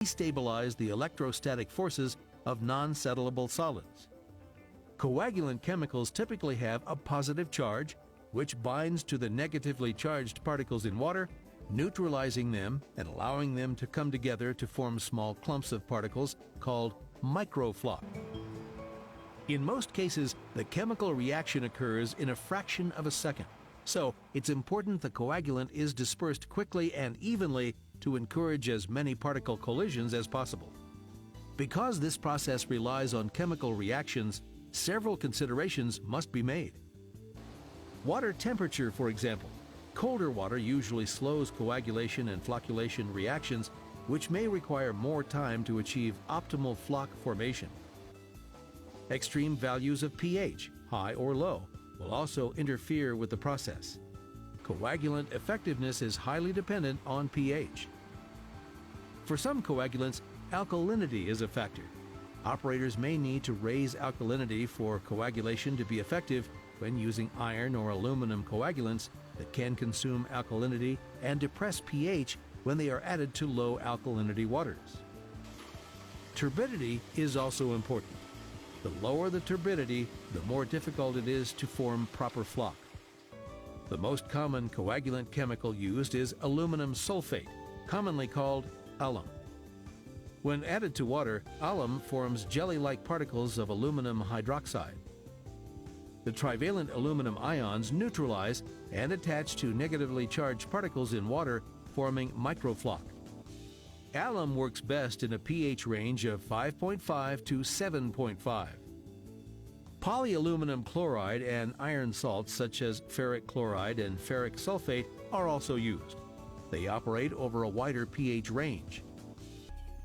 destabilize the electrostatic forces of non-settlable solids. Coagulant chemicals typically have a positive charge, which binds to the negatively charged particles in water, neutralizing them and allowing them to come together to form small clumps of particles called microfloc. In most cases, the chemical reaction occurs in a fraction of a second, so it's important the coagulant is dispersed quickly and evenly to encourage as many particle collisions as possible. Because this process relies on chemical reactions, several considerations must be made. Water temperature, for example. Colder water usually slows coagulation and flocculation reactions, which may require more time to achieve optimal floc formation. Extreme values of pH, high or low, will also interfere with the process. Coagulant effectiveness is highly dependent on pH. For some coagulants, alkalinity is a factor. Operators may need to raise alkalinity for coagulation to be effective when using iron or aluminum coagulants that can consume alkalinity and depress pH when they are added to low alkalinity waters. Turbidity is also important. The lower the turbidity, the more difficult it is to form proper floc. The most common coagulant chemical used is aluminum sulfate, commonly called alum. When added to water, alum forms jelly-like particles of aluminum hydroxide. The trivalent aluminum ions neutralize and attach to negatively charged particles in water, forming microfloc. Alum works best in a pH range of 5.5 to 7.5. Polyaluminum chloride and iron salts such as ferric chloride and ferric sulfate are also used. They operate over a wider pH range.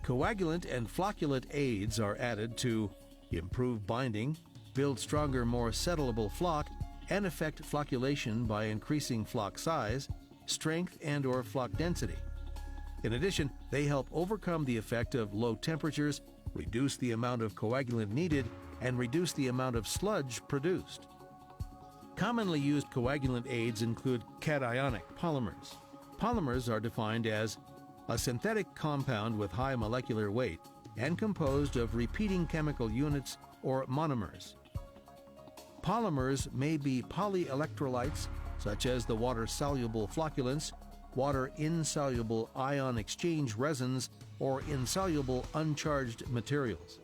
Coagulant and flocculant aids are added to improve binding, build stronger, more settlable floc, and affect flocculation by increasing floc size, strength, and/or floc density. In addition, they help overcome the effect of low temperatures, reduce the amount of coagulant needed, and reduce the amount of sludge produced. Commonly used coagulant aids include cationic polymers. Polymers are defined as a synthetic compound with high molecular weight and composed of repeating chemical units or monomers. Polymers may be polyelectrolytes, such as the water-soluble flocculants, water-insoluble ion exchange resins, or insoluble uncharged materials.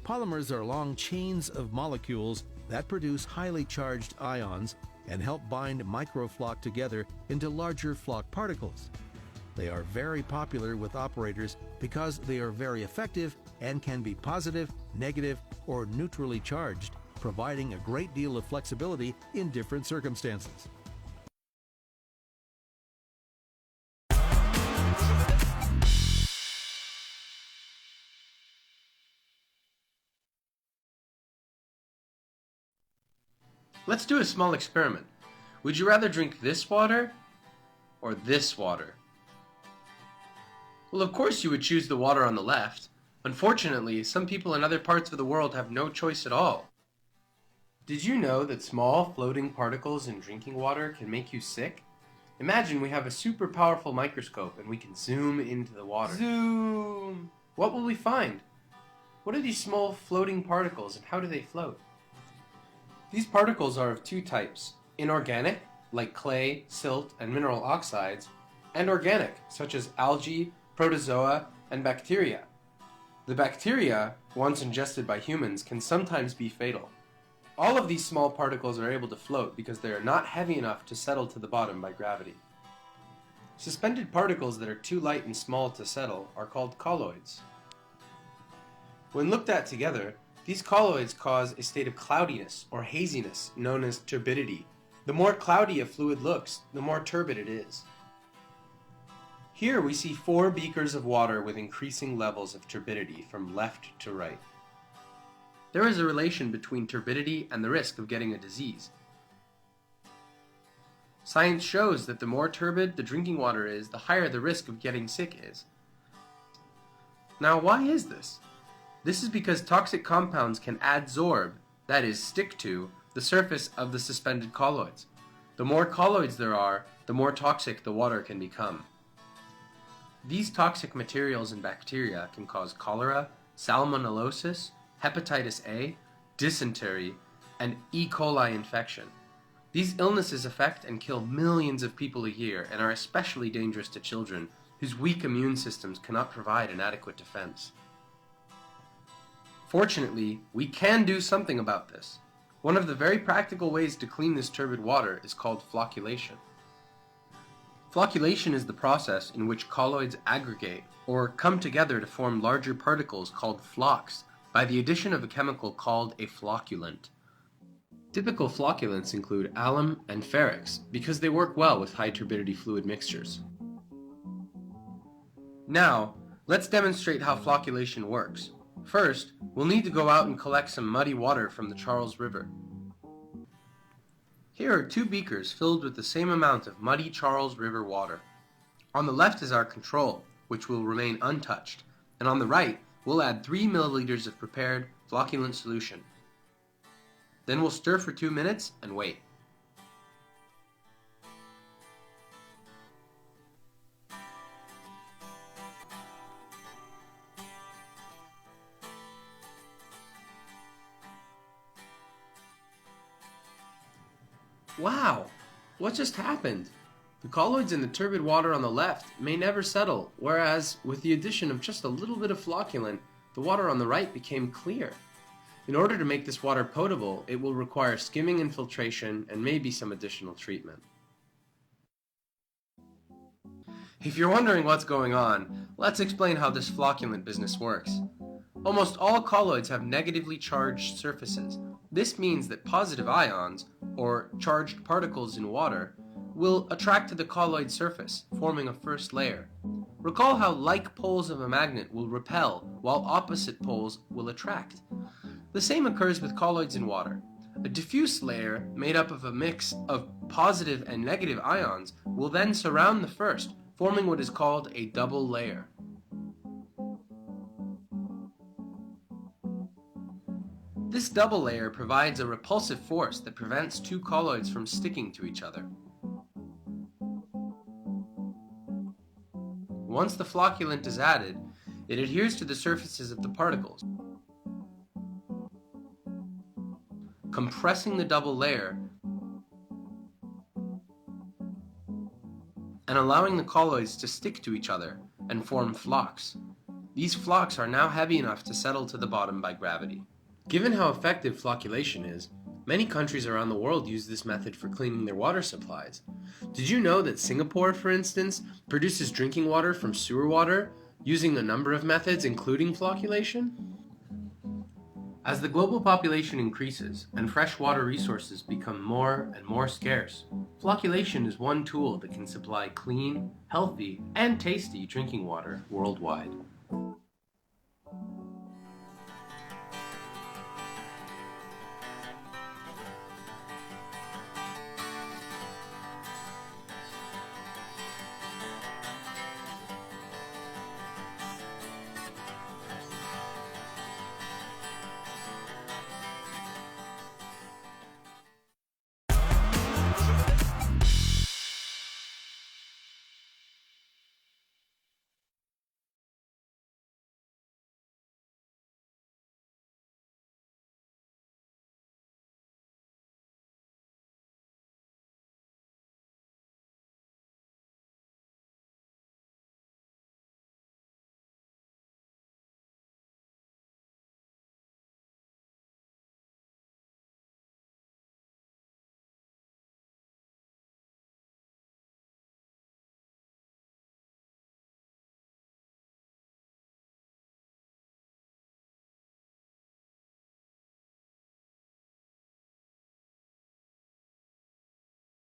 Polymers are long chains of molecules that produce highly charged ions and help bind microfloc together into larger floc particles. They are very popular with operators because they are very effective and can be positive, negative, or neutrally charged, providing a great deal of flexibility in different circumstances. Let's do a small experiment. Would you rather drink this water or this water? Well, of course you would choose the water on the left. Unfortunately, some people in other parts of the world have no choice at all. Did you know that small floating particles in drinking water can make you sick? Imagine we have a super powerful microscope and we can zoom into the water. Zoom! What will we find? What are these small floating particles and how do they float? These particles are of two types: inorganic, like clay, silt, and mineral oxides, and organic, such as algae, protozoa, and bacteria. The bacteria, once ingested by humans, can sometimes be fatal. All of these small particles are able to float because they are not heavy enough to settle to the bottom by gravity. Suspended particles that are too light and small to settle are called colloids. When looked at together, these colloids cause a state of cloudiness or haziness known as turbidity. The more cloudy a fluid looks, the more turbid it is. Here we see 4 beakers of water with increasing levels of turbidity from left to right. There is a relation between turbidity and the risk of getting a disease. Science shows that the more turbid the drinking water is, the higher the risk of getting sick is. Now, why is this? This is because toxic compounds can adsorb, that is, stick to, the surface of the suspended colloids. The more colloids there are, the more toxic the water can become. These toxic materials and bacteria can cause cholera, salmonellosis, hepatitis A, dysentery, and E. coli infection. These illnesses affect and kill millions of people a year and are especially dangerous to children whose weak immune systems cannot provide an adequate defense. Fortunately, we can do something about this. One of the very practical ways to clean this turbid water is called flocculation. Flocculation is the process in which colloids aggregate or come together to form larger particles called flocks by the addition of a chemical called a flocculant. Typical flocculants include alum and ferrex because they work well with high turbidity fluid mixtures. Now, let's demonstrate how flocculation works. First, we'll need to go out and collect some muddy water from the Charles River. Here are 2 beakers filled with the same amount of muddy Charles River water. On the left is our control, which will remain untouched, and on the right, we'll add 3 milliliters of prepared flocculant solution. Then we'll stir for 2 minutes and wait. Wow! What just happened? The colloids in the turbid water on the left may never settle, whereas with the addition of just a little bit of flocculant, the water on the right became clear. In order to make this water potable, it will require skimming and filtration and maybe some additional treatment. If you're wondering what's going on, let's explain how this flocculant business works. Almost all colloids have negatively charged surfaces. This means that positive ions, or charged particles in water, will attract to the colloid surface, forming a first layer. Recall how like poles of a magnet will repel, while opposite poles will attract. The same occurs with colloids in water. A diffuse layer, made up of a mix of positive and negative ions, will then surround the first, forming what is called a double layer. This double layer provides a repulsive force that prevents 2 colloids from sticking to each other. Once the flocculant is added, it adheres to the surfaces of the particles, compressing the double layer and allowing the colloids to stick to each other and form flocks. These flocks are now heavy enough to settle to the bottom by gravity. Given how effective flocculation is, many countries around the world use this method for cleaning their water supplies. Did you know that Singapore, for instance, produces drinking water from sewer water using a number of methods including flocculation? As the global population increases and fresh water resources become more and more scarce, flocculation is one tool that can supply clean, healthy, and tasty drinking water worldwide.